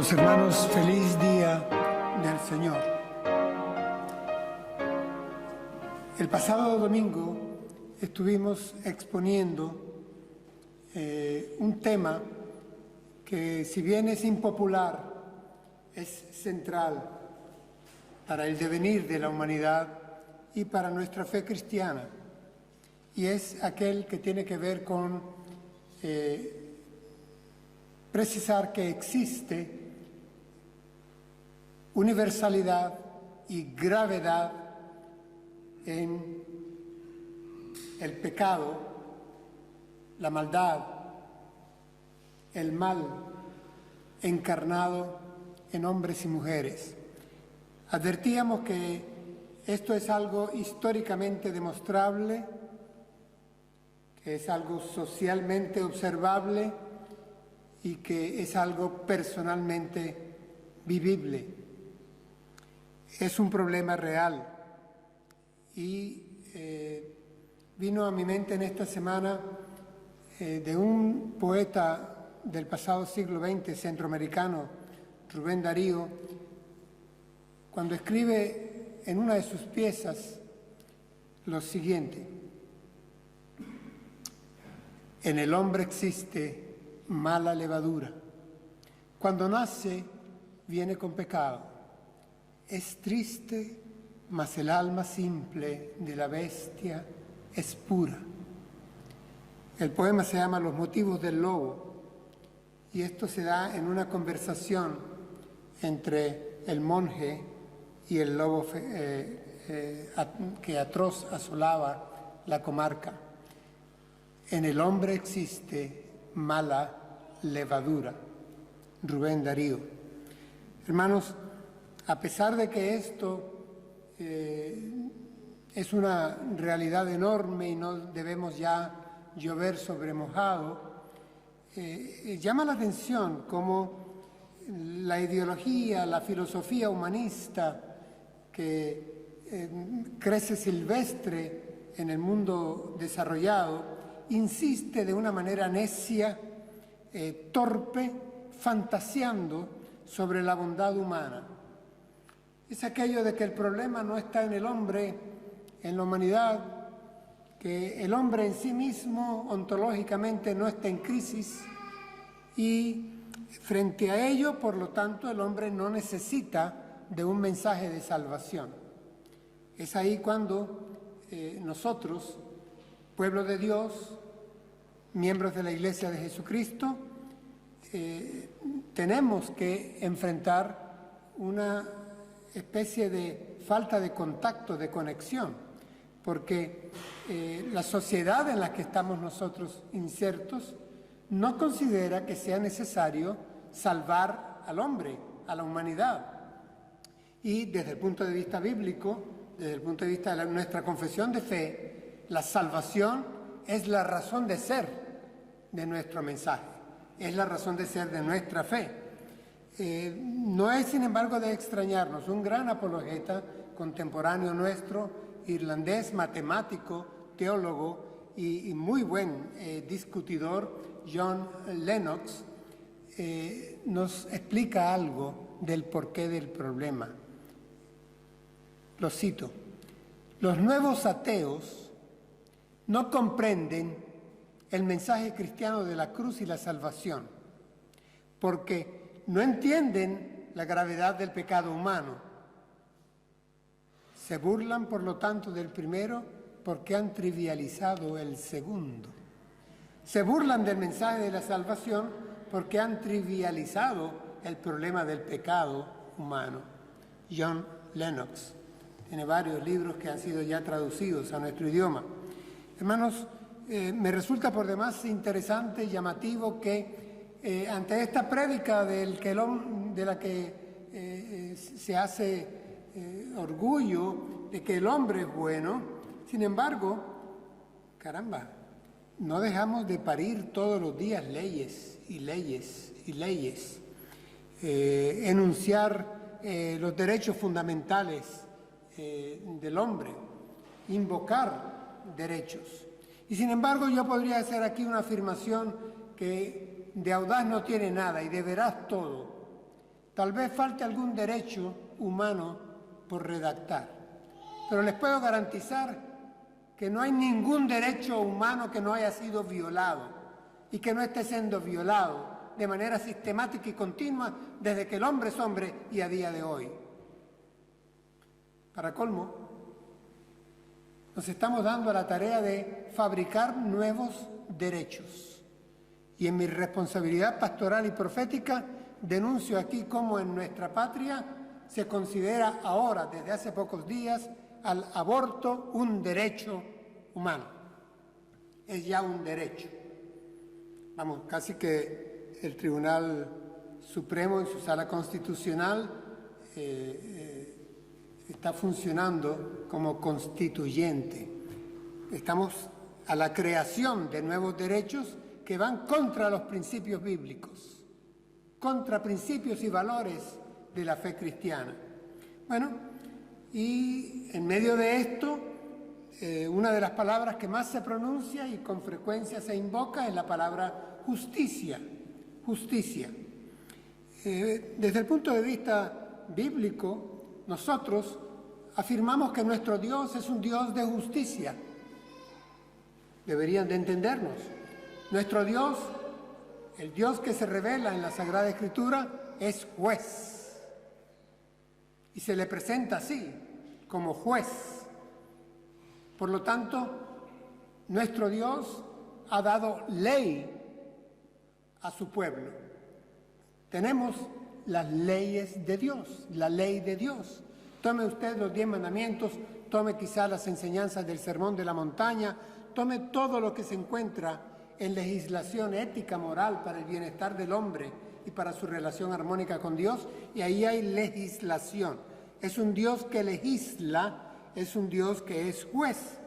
Amados hermanos, feliz día del Señor. El pasado domingo estuvimos exponiendo un tema que, si bien es impopular, es central para el devenir de la humanidad y para nuestra fe cristiana, y es aquel que tiene que ver con precisar que existe universalidad y gravedad en el pecado, la maldad, el mal encarnado en hombres y mujeres. Advertíamos que esto es algo históricamente demostrable, que es algo socialmente observable y que es algo personalmente vivible. Es un problema real y vino a mi mente en esta semana de un poeta del pasado siglo XX, centroamericano, Rubén Darío, cuando escribe en una de sus piezas lo siguiente: en el hombre existe mala levadura. Cuando nace, viene con pecado. Es triste, mas el alma simple de la bestia es pura. El poema se llama Los motivos del lobo, y esto se da en una conversación entre el monje y el lobo que atroz asolaba la comarca. En el hombre existe mala levadura. Rubén Darío. Hermanos, a pesar de que esto es una realidad enorme y no debemos ya llover sobre mojado, llama la atención cómo la ideología, la filosofía humanista que crece silvestre en el mundo desarrollado insiste de una manera necia, torpe, fantaseando sobre la bondad humana. Es aquello de que el problema no está en el hombre, en la humanidad, que el hombre en sí mismo ontológicamente no está en crisis y frente a ello, por lo tanto, el hombre no necesita de un mensaje de salvación. Es ahí cuando nosotros, pueblo de Dios, miembros de la Iglesia de Jesucristo, tenemos que enfrentar una especie de falta de contacto, de conexión, porque la sociedad en la que estamos nosotros insertos no considera que sea necesario salvar al hombre, a la humanidad. Y desde el punto de vista bíblico, desde el punto de vista de nuestra confesión de fe, la salvación es la razón de ser de nuestro mensaje, es la razón de ser de nuestra fe. No es, sin embargo, de extrañarnos. Un gran apologeta contemporáneo nuestro, irlandés, matemático, teólogo y muy buen discutidor, John Lennox, nos explica algo del porqué del problema. Lo cito: los nuevos ateos no comprenden el mensaje cristiano de la cruz y la salvación, porque no entienden la gravedad del pecado humano. Se burlan, por lo tanto, del primero porque han trivializado el segundo. Se burlan del mensaje de la salvación porque han trivializado el problema del pecado humano. John Lennox tiene varios libros que han sido ya traducidos a nuestro idioma. Hermanos, me resulta por demás interesante y llamativo que ante esta prédica de la que se hace orgullo de que el hombre es bueno, sin embargo, caramba, no dejamos de parir todos los días leyes y leyes y leyes, enunciar los derechos fundamentales del hombre, invocar derechos. Y sin embargo, yo podría hacer aquí una afirmación que de audaz no tiene nada y de veraz todo. Tal vez falte algún derecho humano por redactar, pero les puedo garantizar que no hay ningún derecho humano que no haya sido violado y que no esté siendo violado de manera sistemática y continua desde que el hombre es hombre y a día de hoy. Para colmo, nos estamos dando a la tarea de fabricar nuevos derechos. Y en mi responsabilidad pastoral y profética denuncio aquí cómo en nuestra patria se considera ahora, desde hace pocos días, al aborto un derecho humano. Es ya un derecho. Vamos, casi que el Tribunal Supremo en su sala constitucional está funcionando como constituyente. Estamos a la creación de nuevos derechos que van contra los principios bíblicos, contra principios y valores de la fe cristiana. Bueno, y en medio de esto, una de las palabras que más se pronuncia y con frecuencia se invoca es la palabra justicia. Justicia. Desde el punto de vista bíblico, nosotros afirmamos que nuestro Dios es un Dios de justicia. Deberían de entendernos. Nuestro Dios, el Dios que se revela en la Sagrada Escritura, es juez. Y se le presenta así, como juez. Por lo tanto, nuestro Dios ha dado ley a su pueblo. Tenemos las leyes de Dios, la ley de Dios. Tome usted los 10 mandamientos, tome quizá las enseñanzas del Sermón de la Montaña, tome todo lo que se encuentra en legislación ética, moral, para el bienestar del hombre y para su relación armónica con Dios, y ahí hay legislación. Es un Dios que legisla, es un Dios que es juez.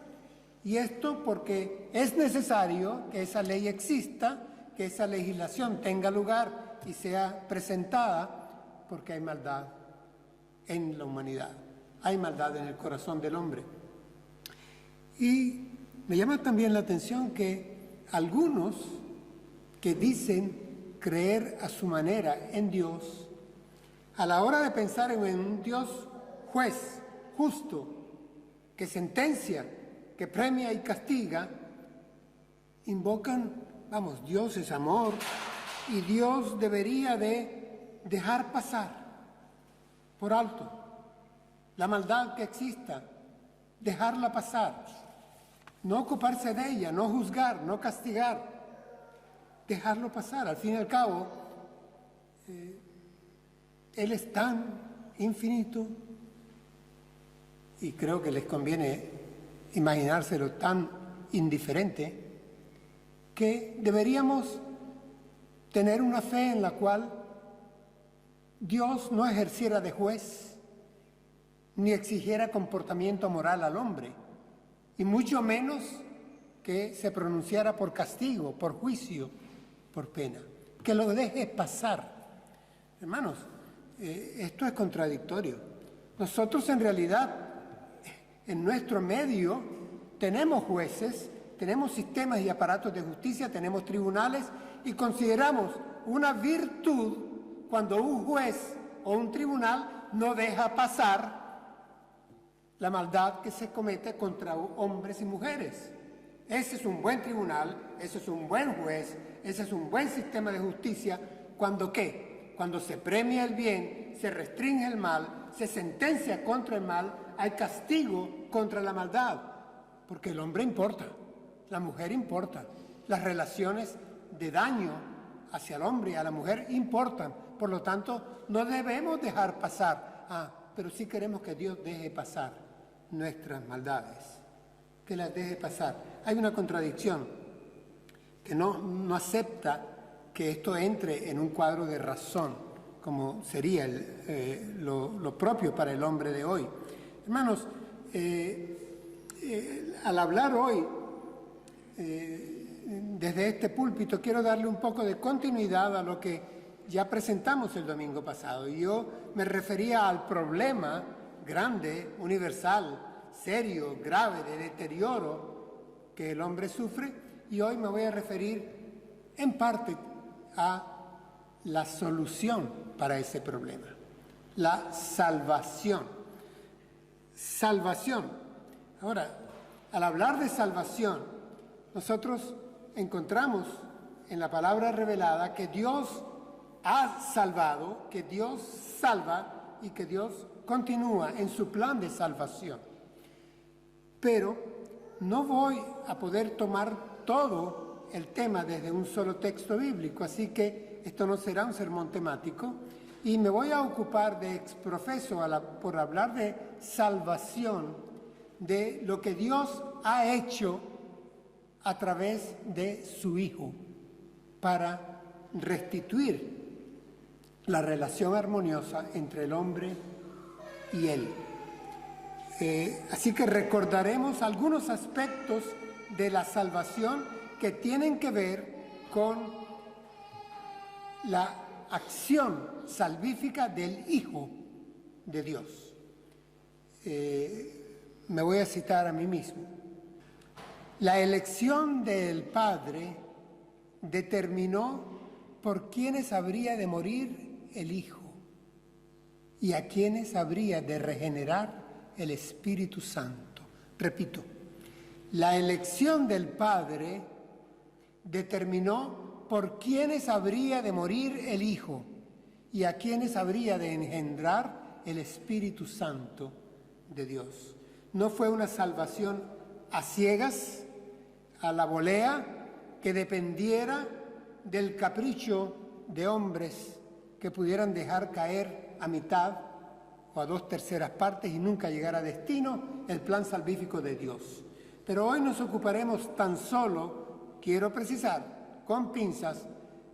Y esto porque es necesario que esa ley exista, que esa legislación tenga lugar y sea presentada, porque hay maldad en la humanidad, hay maldad en el corazón del hombre. Y me llama también la atención que algunos que dicen creer a su manera en Dios, a la hora de pensar en un Dios juez, justo, que sentencia, que premia y castiga, invocan, vamos, Dios es amor y Dios debería de dejar pasar por alto la maldad que exista, dejarla pasar, no ocuparse de ella, no juzgar, no castigar, dejarlo pasar. Al fin y al cabo, Él es tan infinito, y creo que les conviene imaginárselo tan indiferente, que deberíamos tener una fe en la cual Dios no ejerciera de juez, ni exigiera comportamiento moral al hombre, y mucho menos que se pronunciara por castigo, por juicio, por pena. Que lo deje pasar. Hermanos, esto es contradictorio. Nosotros en realidad, en nuestro medio, tenemos jueces, tenemos sistemas y aparatos de justicia, tenemos tribunales, y consideramos una virtud cuando un juez o un tribunal no deja pasar la maldad que se comete contra hombres y mujeres. Ese es un buen tribunal, ese es un buen juez, ese es un buen sistema de justicia. ¿Cuando qué? Cuando se premia el bien, se restringe el mal, se sentencia contra el mal, hay castigo contra la maldad. Porque el hombre importa, la mujer importa, las relaciones de daño hacia el hombre y a la mujer importan. Por lo tanto, no debemos dejar pasar. Pero sí queremos que Dios deje pasar nuestras maldades, que las deje pasar. Hay una contradicción, que no acepta que esto entre en un cuadro de razón, como sería lo propio para el hombre de hoy. Hermanos, al hablar hoy desde este púlpito, quiero darle un poco de continuidad a lo que ya presentamos el domingo pasado. Yo me refería al problema grande, universal, serio, grave, de deterioro que el hombre sufre, y hoy me voy a referir en parte a la solución para ese problema. La salvación. Salvación. Ahora, al hablar de salvación, nosotros encontramos en la palabra revelada que Dios ha salvado, que Dios salva y que Dios continúa en su plan de salvación. Pero no voy a poder tomar todo el tema desde un solo texto bíblico, así que esto no será un sermón temático y me voy a ocupar de exprofeso por hablar de salvación, de lo que Dios ha hecho a través de su Hijo para restituir la relación armoniosa entre el hombre y Él. Así que recordaremos algunos aspectos de la salvación que tienen que ver con la acción salvífica del Hijo de Dios. Me voy a citar a mí mismo. La elección del Padre determinó por quiénes habría de morir el Hijo y a quiénes habría de regenerar el Espíritu Santo. Repito, la elección del Padre determinó por quiénes habría de morir el Hijo y a quiénes habría de engendrar el Espíritu Santo de Dios. No fue una salvación a ciegas, a la volea, que dependiera del capricho de hombres que pudieran dejar caer a mitad o a 2/3 partes y nunca llegar a destino el plan salvífico de Dios. Pero hoy nos ocuparemos tan solo, quiero precisar, con pinzas,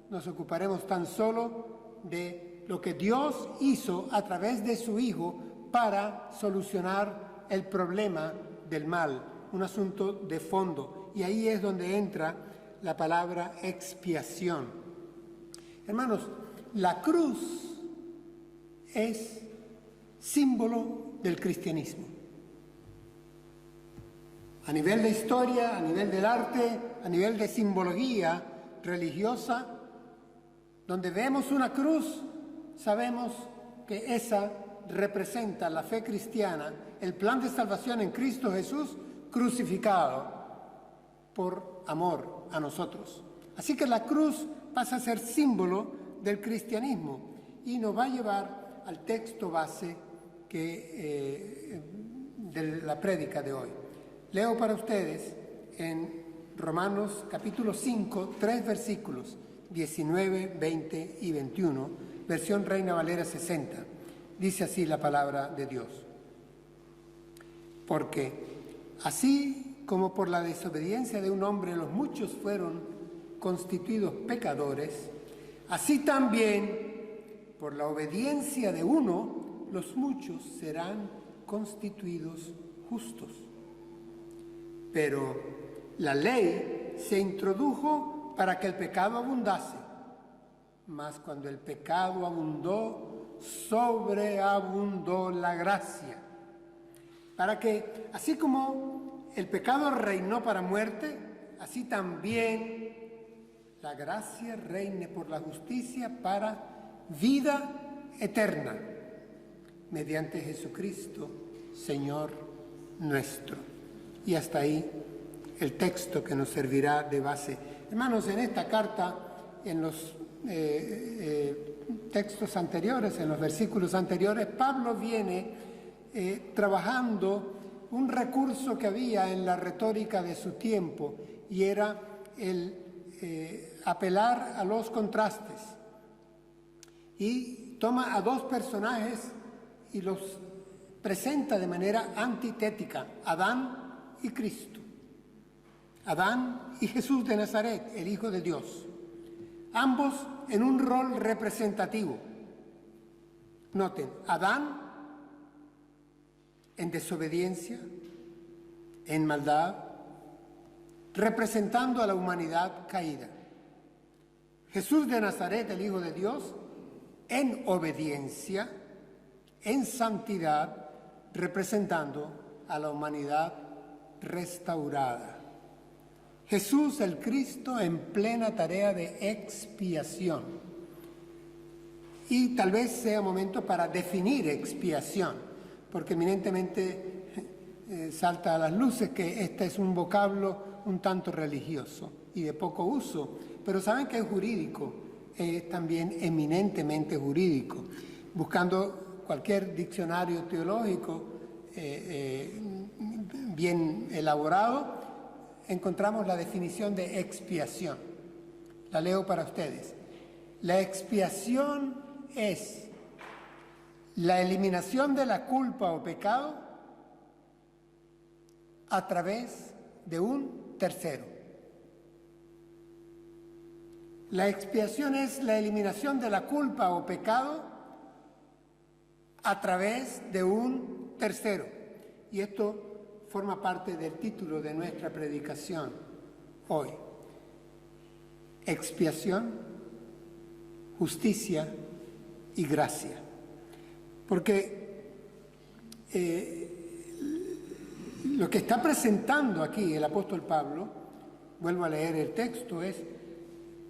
nos ocuparemos tan solo de lo que Dios hizo a través de su Hijo para solucionar el problema del mal, un asunto de fondo. Y ahí es donde entra la palabra expiación. Hermanos, la cruz es símbolo del cristianismo. A nivel de historia, a nivel del arte, a nivel de simbología religiosa, donde vemos una cruz, sabemos que esa representa la fe cristiana, el plan de salvación en Cristo Jesús crucificado por amor a nosotros. Así que la cruz pasa a ser símbolo del cristianismo y nos va a llevar al texto base de la prédica de hoy. Leo para ustedes en Romanos capítulo 5, 3 versículos, 19, 20 y 21, versión Reina Valera 60. Dice así la palabra de Dios. Porque así como por la desobediencia de un hombre los muchos fueron constituidos pecadores, así también por la obediencia de uno los muchos serán constituidos justos. Pero la ley se introdujo para que el pecado abundase, mas cuando el pecado abundó, sobreabundó la gracia, para que, así como el pecado reinó para muerte, así también la gracia reine por la justicia para vida eterna, mediante Jesucristo, Señor nuestro. Y hasta ahí el texto que nos servirá de base. Hermanos, en esta carta, en los textos anteriores, en los versículos anteriores, Pablo viene trabajando un recurso que había en la retórica de su tiempo y era el apelar a los contrastes. Y toma a dos personajes y los presenta de manera antitética, Adán y Cristo. Adán y Jesús de Nazaret, el Hijo de Dios. Ambos en un rol representativo. Noten, Adán en desobediencia, en maldad, representando a la humanidad caída. Jesús de Nazaret, el Hijo de Dios, en obediencia, en santidad, representando a la humanidad restaurada. Jesús el Cristo en plena tarea de expiación. Y tal vez sea momento para definir expiación, porque eminentemente salta a las luces que este es un vocablo un tanto religioso y de poco uso, pero saben que es jurídico, es también eminentemente jurídico. Buscando cualquier diccionario teológico bien elaborado, encontramos la definición de expiación. La leo para ustedes. La expiación es la eliminación de la culpa o pecado a través de un tercero. La expiación es la eliminación de la culpa o pecado a través de un tercero. Y esto forma parte del título de nuestra predicación hoy. Expiación, justicia y gracia. Porque lo que está presentando aquí el apóstol Pablo, vuelvo a leer el texto, es: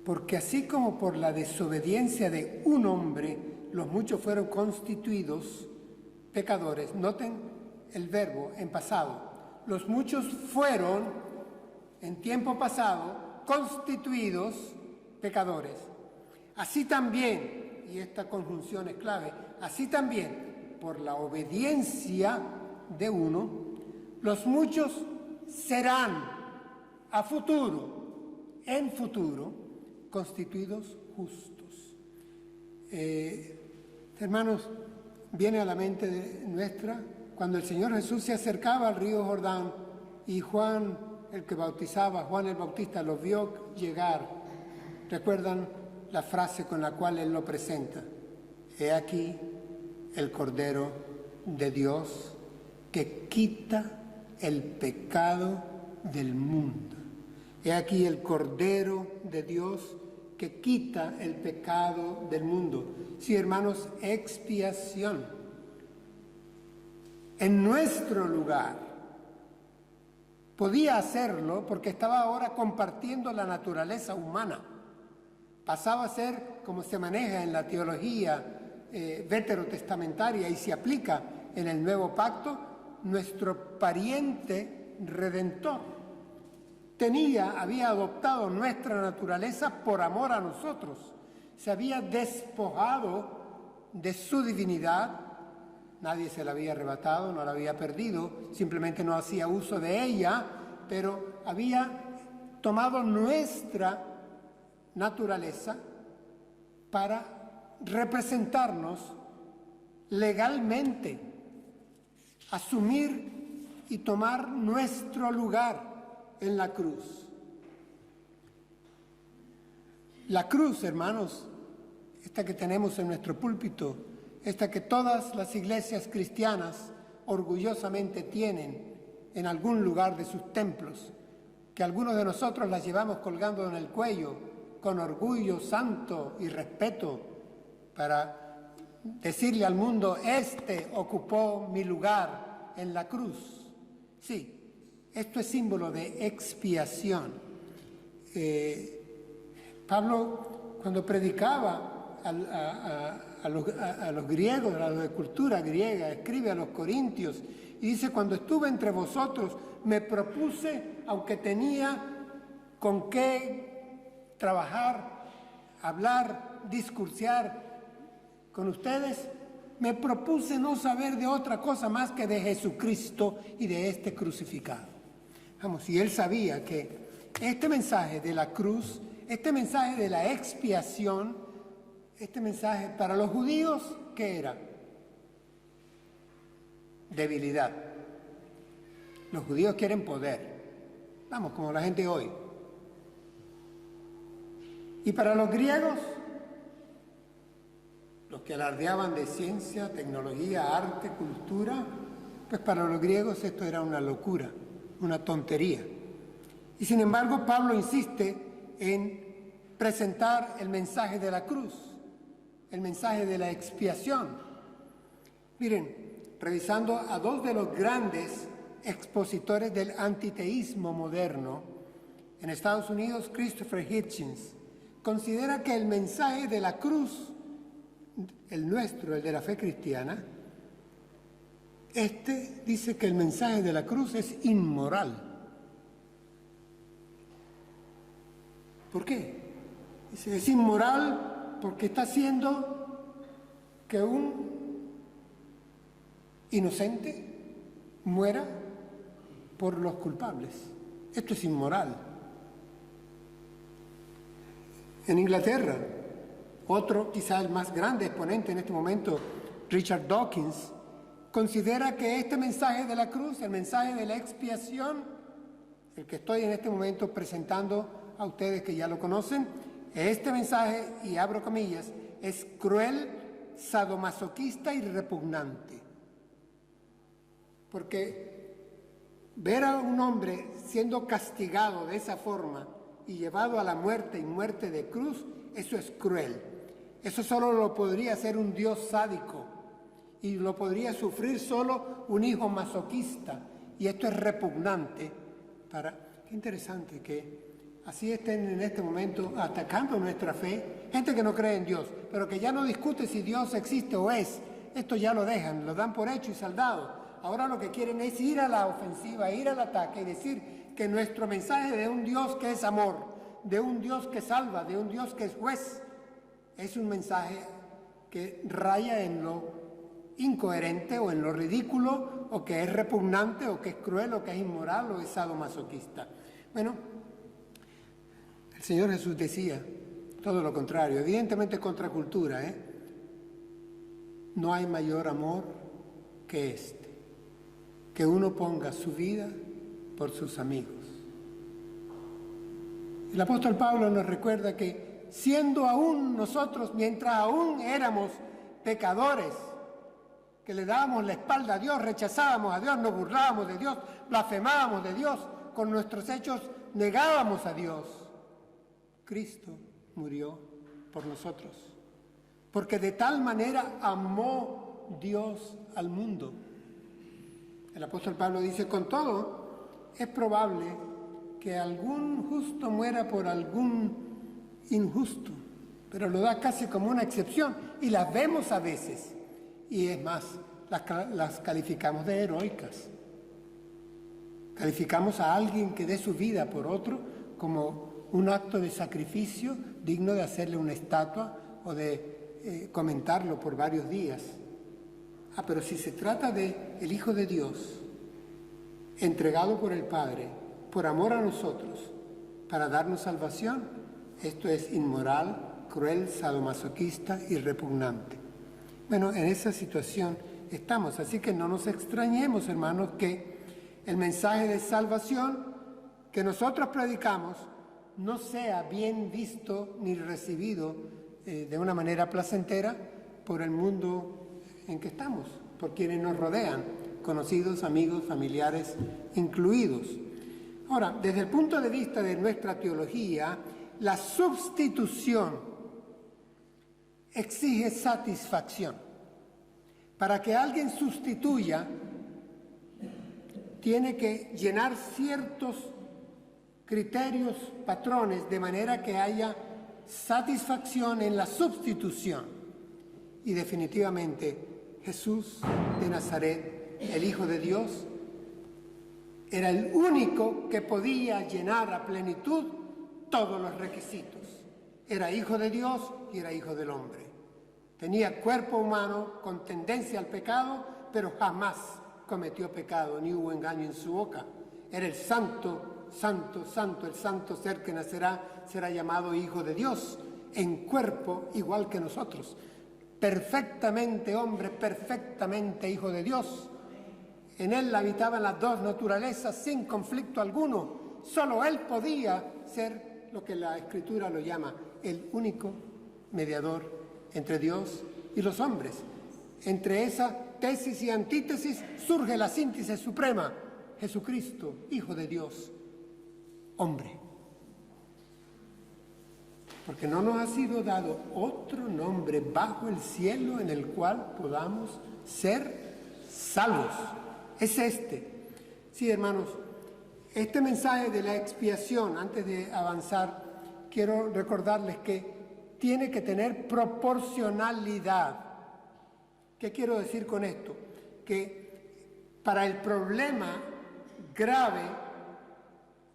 porque así como por la desobediencia de un hombre los muchos fueron constituidos pecadores. Noten el verbo en pasado. Los muchos fueron, en tiempo pasado, constituidos pecadores. Así también, y esta conjunción es clave, así también, por la obediencia de uno, los muchos serán a futuro, en futuro, constituidos justos. Hermanos, viene a la mente nuestra cuando el Señor Jesús se acercaba al río Jordán y Juan, el que bautizaba, Juan el Bautista, lo vio llegar. ¿Recuerdan la frase con la cual él lo presenta? He aquí el Cordero de Dios que quita el pecado del mundo. He aquí el Cordero de Dios que quita el pecado del mundo. Sí, hermanos, expiación. En nuestro lugar. Podía hacerlo porque estaba ahora compartiendo la naturaleza humana. Pasaba a ser, como se maneja en la teología veterotestamentaria y se aplica en el Nuevo Pacto, nuestro pariente redentor. Había adoptado nuestra naturaleza por amor a nosotros. Se había despojado de su divinidad. Nadie se la había arrebatado, no la había perdido, simplemente no hacía uso de ella, pero había tomado nuestra naturaleza para representarnos legalmente, asumir y tomar nuestro lugar en la cruz. La cruz, hermanos, esta que tenemos en nuestro púlpito, esta que todas las iglesias cristianas orgullosamente tienen en algún lugar de sus templos, que algunos de nosotros las llevamos colgando en el cuello con orgullo santo y respeto para decirle al mundo: este ocupó mi lugar en la cruz. Sí. Esto es símbolo de expiación. Pablo, cuando predicaba a los griegos, a los de cultura griega, escribe a los corintios y dice: cuando estuve entre vosotros me propuse, aunque tenía con qué trabajar, hablar, discursiar con ustedes, me propuse no saber de otra cosa más que de Jesucristo y de este crucificado. Vamos, y él sabía que este mensaje de la cruz, este mensaje de la expiación, este mensaje para los judíos, ¿qué era? Debilidad. Los judíos quieren poder. Vamos, como la gente hoy. Y para los griegos, los que alardeaban de ciencia, tecnología, arte, cultura, pues para los griegos esto era una locura, una tontería. Y sin embargo, Pablo insiste en presentar el mensaje de la cruz, el mensaje de la expiación. Miren, revisando a dos de los grandes expositores del antiteísmo moderno, en Estados Unidos, Christopher Hitchens considera que el mensaje de la cruz el nuestro, el de la fe cristiana, este dice que el mensaje de la cruz es inmoral. ¿Por qué? Dice, es inmoral porque está haciendo que un inocente muera por los culpables. Esto es inmoral. En Inglaterra, otro, quizá el más grande exponente en este momento, Richard Dawkins, considera que este mensaje de la cruz, el mensaje de la expiación, el que estoy en este momento presentando a ustedes que ya lo conocen, este mensaje, y abro comillas, es cruel, sadomasoquista y repugnante. Porque ver a un hombre siendo castigado de esa forma y llevado a la muerte y muerte de cruz, eso es cruel. Eso solo lo podría hacer un Dios sádico y lo podría sufrir solo un hijo masoquista. Y esto es repugnante para... Qué interesante que así estén en este momento atacando nuestra fe, gente que no cree en Dios, pero que ya no discute si Dios existe o es. Esto ya lo dejan, lo dan por hecho y saldado. Ahora lo que quieren es ir a la ofensiva, ir al ataque y decir que nuestro mensaje de un Dios que es amor, de un Dios que salva, de un Dios que es juez, es un mensaje que raya en lo incoherente o en lo ridículo, o que es repugnante, o que es cruel, o que es inmoral, o es sadomasoquista. Bueno, el Señor Jesús decía todo lo contrario, evidentemente contra cultura, no hay mayor amor que este, que uno ponga su vida por sus amigos. El apóstol Pablo nos recuerda que siendo aún nosotros, mientras aún éramos pecadores, que le dábamos la espalda a Dios, rechazábamos a Dios, nos burlábamos de Dios, blasfemábamos de Dios, con nuestros hechos negábamos a Dios, Cristo murió por nosotros, porque de tal manera amó Dios al mundo. El apóstol Pablo dice, con todo, es probable que algún justo muera por algún injusto, pero lo da casi como una excepción, y las vemos a veces, y es más, las calificamos de heroicas. Calificamos a alguien que dé su vida por otro como un acto de sacrificio digno de hacerle una estatua o de comentarlo por varios días. Pero si se trata de el Hijo de Dios, entregado por el Padre, por amor a nosotros, para darnos salvación, esto es inmoral, cruel, sadomasoquista y repugnante. Bueno, en esa situación estamos, así que no nos extrañemos, hermanos, que el mensaje de salvación que nosotros predicamos no sea bien visto ni recibido de una manera placentera por el mundo en que estamos, por quienes nos rodean, conocidos, amigos, familiares incluidos. Ahora, desde el punto de vista de nuestra teología, la sustitución exige satisfacción. Para que alguien sustituya, tiene que llenar ciertos criterios, patrones, de manera que haya satisfacción en la sustitución. Y definitivamente Jesús de Nazaret, el Hijo de Dios, era el único que podía llenar a plenitud todos los requisitos. Era Hijo de Dios y era Hijo del hombre. Tenía cuerpo humano con tendencia al pecado, pero jamás cometió pecado, ni hubo engaño en su boca. Era el santo, santo, santo, el santo ser que nacerá, será llamado Hijo de Dios, en cuerpo igual que nosotros. Perfectamente hombre, perfectamente Hijo de Dios. En él habitaban las dos naturalezas sin conflicto alguno. Solo él podía ser lo que la Escritura lo llama el único mediador entre Dios y los hombres. Entre esa tesis y antítesis surge la síntesis suprema: Jesucristo, Hijo de Dios, hombre. Porque no nos ha sido dado otro nombre bajo el cielo en el cual podamos ser salvos. Es este. Sí, hermanos, este mensaje de la expiación, antes de avanzar, quiero recordarles que tiene que tener proporcionalidad. ¿Qué quiero decir con esto? Que para el problema grave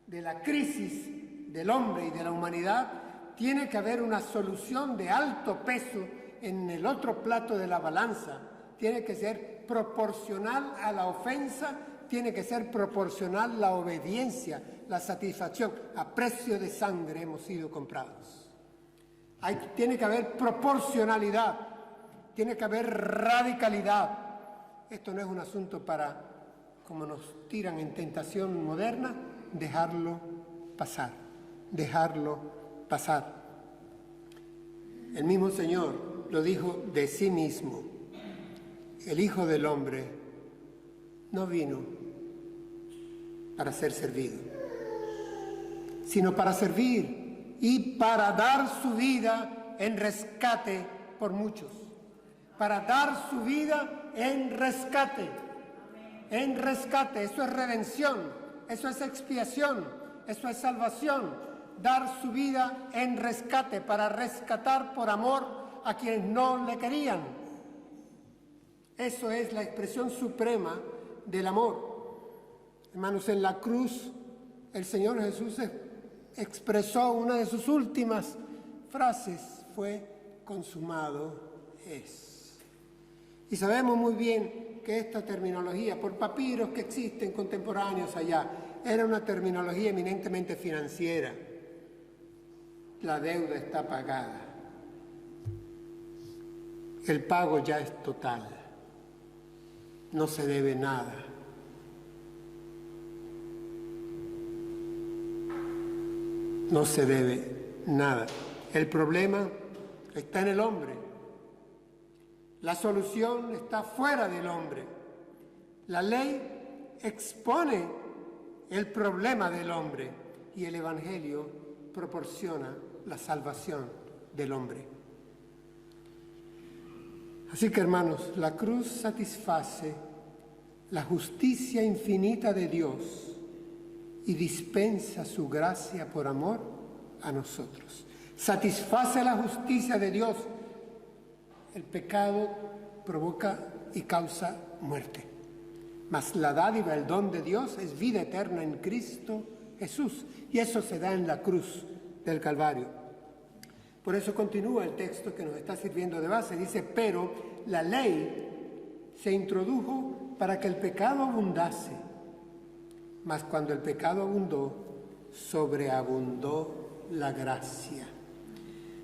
de la crisis del hombre y de la humanidad, tiene que haber una solución de alto peso en el otro plato de la balanza. Tiene que ser proporcional a la ofensa, tiene que ser proporcional la obediencia, la satisfacción. A precio de sangre hemos sido comprados. Tiene que haber proporcionalidad, tiene que haber radicalidad. Esto no es un asunto para, como nos tiran en tentación moderna, dejarlo pasar, dejarlo pasar. El mismo Señor lo dijo de sí mismo. El Hijo del Hombre no vino para ser servido, sino para servir y para dar su vida en rescate por muchos. Para dar su vida en rescate. En rescate, eso es redención, eso es expiación, eso es salvación. Dar su vida en rescate, para rescatar por amor a quienes no le querían. Eso es la expresión suprema del amor. Hermanos, en la cruz el Señor Jesús expresó una de sus últimas frases, fue consumado es. Y sabemos muy bien que esta terminología, por papiros que existen contemporáneos allá, era una terminología eminentemente financiera. La deuda está pagada. El pago ya es total. No se debe nada. No se debe nada. El problema está en el hombre. La solución está fuera del hombre. La ley expone el problema del hombre y el Evangelio proporciona la salvación del hombre. Así que, hermanos, la cruz satisface la justicia infinita de Dios y dispensa su gracia por amor a nosotros. Satisface la justicia de Dios. El pecado provoca y causa muerte. Mas la dádiva, el don de Dios, es vida eterna en Cristo Jesús. Y eso se da en la cruz del Calvario. Por eso continúa el texto que nos está sirviendo de base. Dice, pero la ley se introdujo para que el pecado abundase. Mas cuando el pecado abundó, sobreabundó la gracia.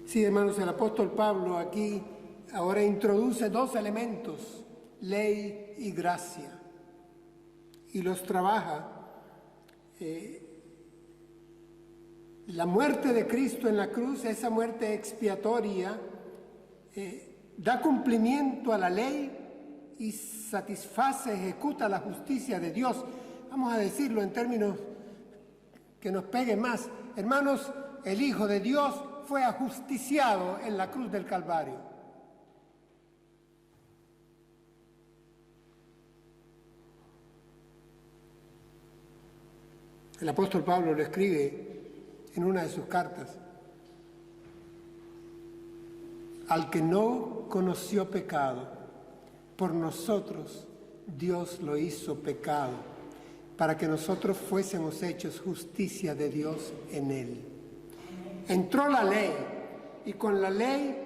Sí, hermanos, el apóstol Pablo aquí ahora introduce dos elementos, ley y gracia, y los trabaja. La muerte de Cristo en la cruz, esa muerte expiatoria, da cumplimiento a la ley y satisface, ejecuta la justicia de Dios. Vamos a decirlo en términos que nos peguen más. Hermanos, el Hijo de Dios fue ajusticiado en la cruz del Calvario. El apóstol Pablo lo escribe en una de sus cartas. Al que no conoció pecado, por nosotros Dios lo hizo pecado, para que nosotros fuésemos hechos justicia de Dios en él. Entró la ley, y con la ley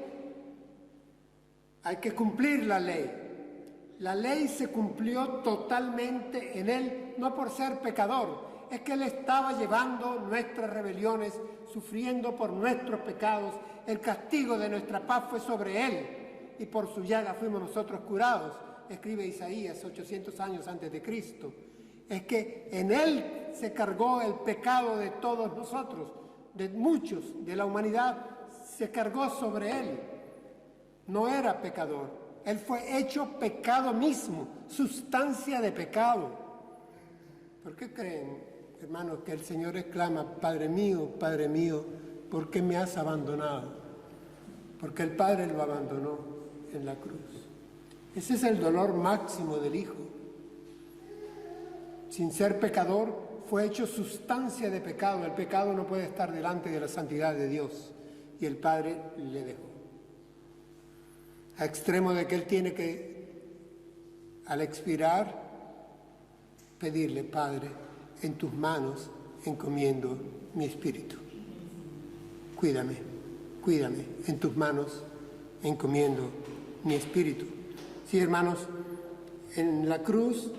hay que cumplir la ley. La ley se cumplió totalmente en él, no por ser pecador, es que él estaba llevando nuestras rebeliones, sufriendo por nuestros pecados. El castigo de nuestra paz fue sobre él, y por su llaga fuimos nosotros curados, escribe Isaías 800 años antes de Cristo. Es que en él se cargó el pecado de todos nosotros, de muchos, de la humanidad, se cargó sobre él. No era pecador, él fue hecho pecado mismo, sustancia de pecado. ¿Por qué creen, hermanos, que el Señor exclama, Padre mío, ¿por qué me has abandonado? Porque el Padre lo abandonó en la cruz. Ese es el dolor máximo del Hijo. Sin ser pecador, fue hecho sustancia de pecado. El pecado no puede estar delante de la santidad de Dios. y el Padre le dejó. A extremo de que él tiene que, al expirar, pedirle: Padre, en tus manos encomiendo mi espíritu. Cuídame, cuídame, en tus manos encomiendo mi espíritu. Sí, hermanos, en la cruz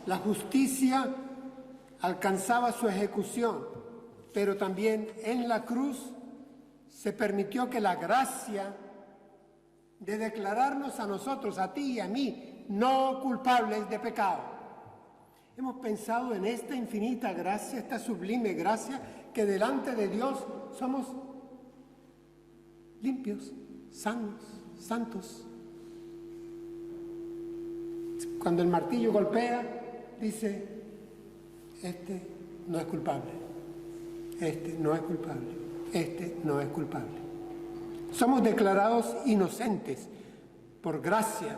la justicia alcanzaba su ejecución, pero también en la cruz se permitió que la gracia de declararnos a nosotros, a ti y a mí, no culpables de pecado. Hemos pensado en esta infinita gracia, esta sublime gracia, que delante de Dios somos limpios, sanos, santos. Cuando el martillo golpea, dice: este no es culpable, este no es culpable, este no es culpable. Somos declarados inocentes por gracia,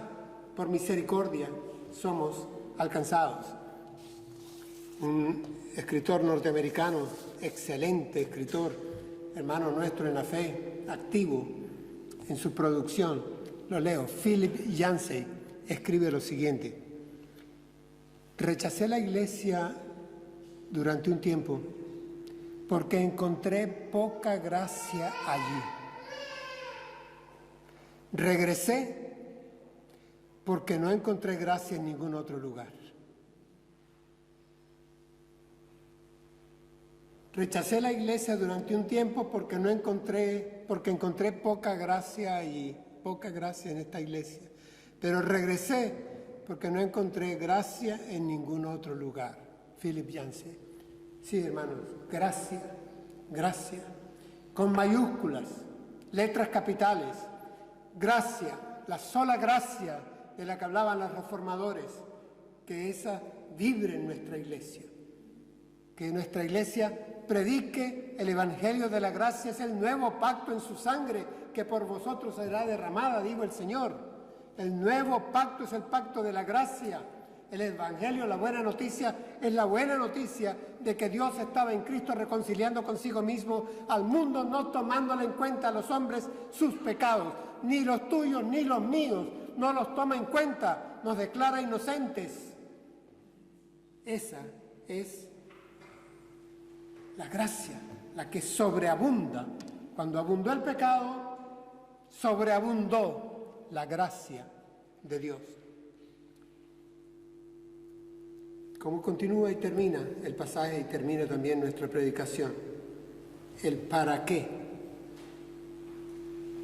por misericordia, somos alcanzados. Un escritor norteamericano, excelente escritor, hermano nuestro en la fe, activo en su producción, lo leo, Philip Yancey, escribe lo siguiente: rechacé la iglesia durante un tiempo porque encontré poca gracia allí. Regresé porque no encontré gracia en ningún otro lugar. Rechacé la iglesia durante un tiempo porque encontré poca gracia allí, poca gracia en esta iglesia. Pero regresé porque no encontré gracia en ningún otro lugar. Philip Yancey. Sí, hermanos, gracia, gracia, con mayúsculas, letras capitales. Gracia, la sola gracia de la que hablaban los reformadores, que esa vibre en nuestra iglesia. Que nuestra iglesia predique el evangelio de la gracia, es el nuevo pacto en su sangre que por vosotros será derramada, dijo el Señor. El nuevo pacto es el pacto de la gracia. El evangelio, la buena noticia, es la buena noticia de que Dios estaba en Cristo reconciliando consigo mismo al mundo, no tomándole en cuenta a los hombres sus pecados, ni los tuyos ni los míos, no los toma en cuenta, nos declara inocentes. Esa es la gracia, la que sobreabunda. Cuando abundó el pecado, sobreabundó la gracia de Dios. ¿Cómo continúa y termina el pasaje y termina también nuestra predicación? El para qué.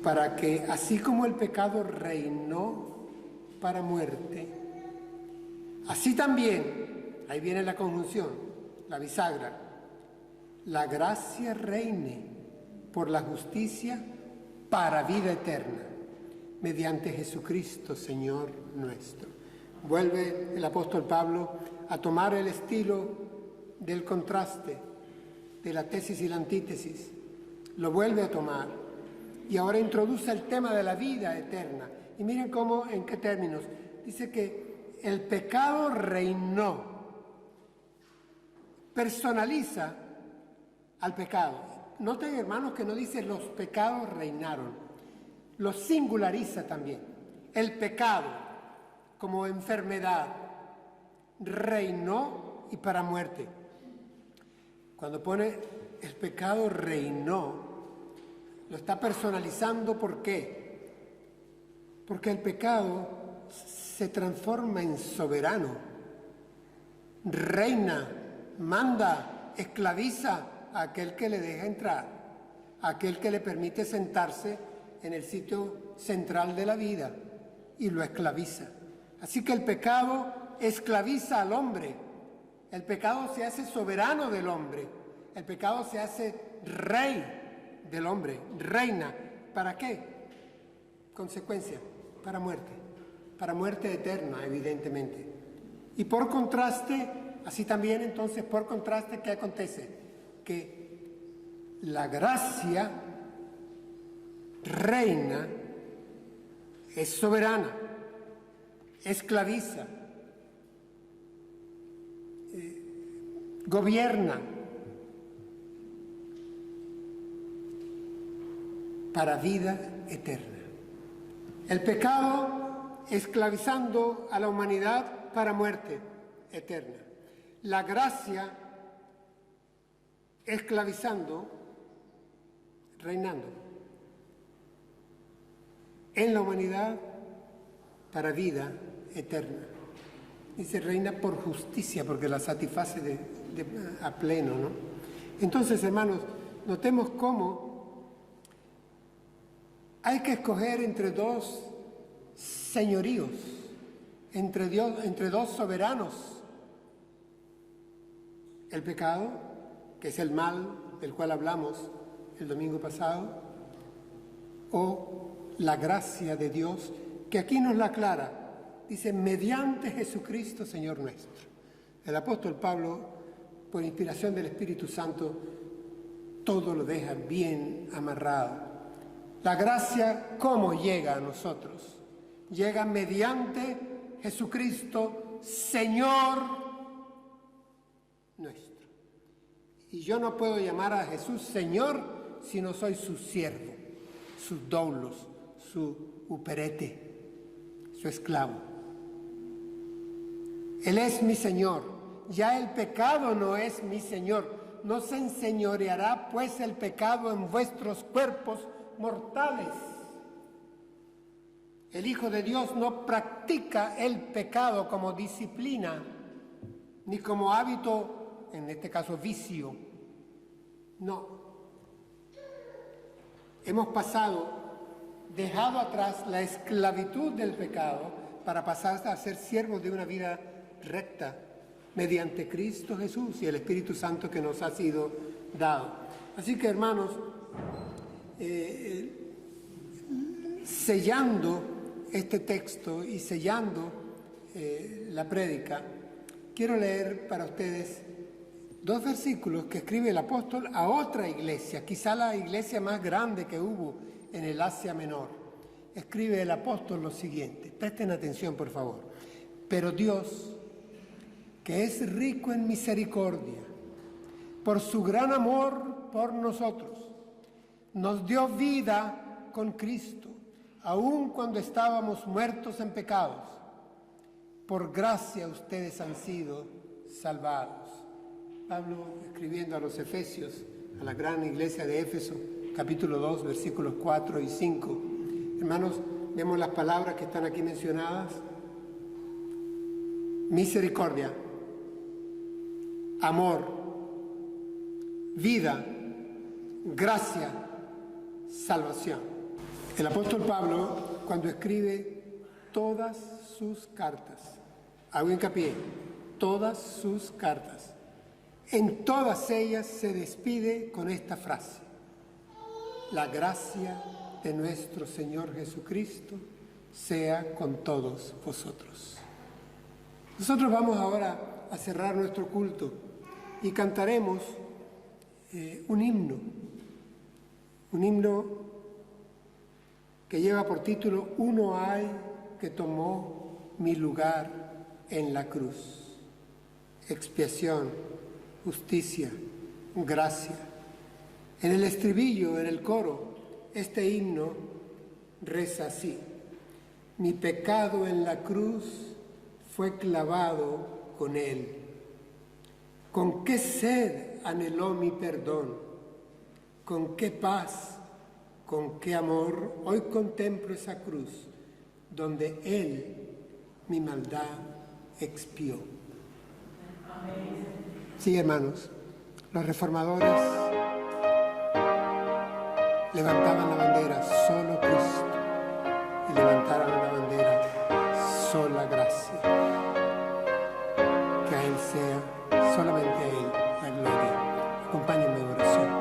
Para que así como el pecado reinó para muerte, así también, ahí viene la conjunción, la bisagra, la gracia reine por la justicia para vida eterna, mediante Jesucristo, Señor nuestro. Vuelve el apóstol Pablo a tomar el estilo del contraste, de la tesis y la antítesis. Lo vuelve a tomar y ahora introduce el tema de la vida eterna. Y miren cómo, en qué términos. Dice que el pecado reinó, personaliza al pecado. Noten, hermanos, que no dice los pecados reinaron, lo singulariza también. El pecado como enfermedad reinó y para muerte. Cuando pone el pecado reinó, lo está personalizando. ¿Por qué? Porque el pecado se transforma en soberano, reina, manda, esclaviza a aquel que le deja entrar, a aquel que le permite sentarse en el sitio central de la vida y lo esclaviza. Así que el pecado esclaviza al hombre, el pecado se hace soberano del hombre, el pecado se hace rey del hombre, reina. ¿Para qué? Consecuencia, para muerte eterna, evidentemente. Y por contraste, así también entonces, por contraste, ¿qué acontece? Que la gracia reina, es soberana, esclaviza, gobierna para vida eterna. El pecado esclavizando a la humanidad para muerte eterna. La gracia esclavizando, reinando en la humanidad para vida eterna. Dice reina por justicia, porque la satisface a pleno, ¿no? Entonces, hermanos, notemos cómo hay que escoger entre dos señoríos, entre dos soberanos. El pecado, que es el mal del cual hablamos el domingo pasado, o la gracia de Dios, que aquí nos la aclara. Dice, mediante Jesucristo, Señor nuestro. El apóstol Pablo, por inspiración del Espíritu Santo, todo lo deja bien amarrado. La gracia, ¿cómo llega a nosotros? Llega mediante Jesucristo, Señor nuestro. Y yo no puedo llamar a Jesús Señor si no soy su siervo, su doulos, su uperete, su esclavo. Él es mi Señor. Ya el pecado no es mi Señor. No se enseñoreará pues el pecado en vuestros cuerpos mortales. El Hijo de Dios no practica el pecado como disciplina, ni como hábito, en este caso vicio. No. Hemos dejado atrás la esclavitud del pecado para pasar a ser siervos de una vida recta mediante Cristo Jesús y el Espíritu Santo que nos ha sido dado. Así que, hermanos, sellando este texto y sellando la prédica, quiero leer para ustedes dos versículos que escribe el apóstol a otra iglesia, quizá la iglesia más grande que hubo en el Asia Menor. Escribe el apóstol lo siguiente, presten atención por favor. Pero Dios, que es rico en misericordia, por su gran amor por nosotros, nos dio vida con Cristo, aun cuando estábamos muertos en pecados. Por gracia ustedes han sido salvados. Pablo escribiendo a los Efesios, a la gran iglesia de Éfeso, capítulo 2, versículos 4 y 5. Hermanos, vemos las palabras que están aquí mencionadas. Misericordia, amor, vida, gracia, salvación. El apóstol Pablo, cuando escribe todas sus cartas, hago hincapié, todas sus cartas, en todas ellas se despide con esta frase: la gracia de nuestro Señor Jesucristo sea con todos vosotros. Nosotros vamos ahora a cerrar nuestro culto y cantaremos un himno que lleva por título Uno hay que tomó mi lugar en la cruz. Expiación, justicia, gracia. En el estribillo, en el coro, este himno reza así: mi pecado en la cruz fue clavado con él. Con qué sed anheló mi perdón, con qué paz, con qué amor hoy contemplo esa cruz donde él mi maldad expió. Sí, hermanos, los reformadores levantaban la bandera solo Cristo y levantaron la bandera sola gracia. Que a Él sea, solamente a Él, la gloria. Acompáñenme en oración.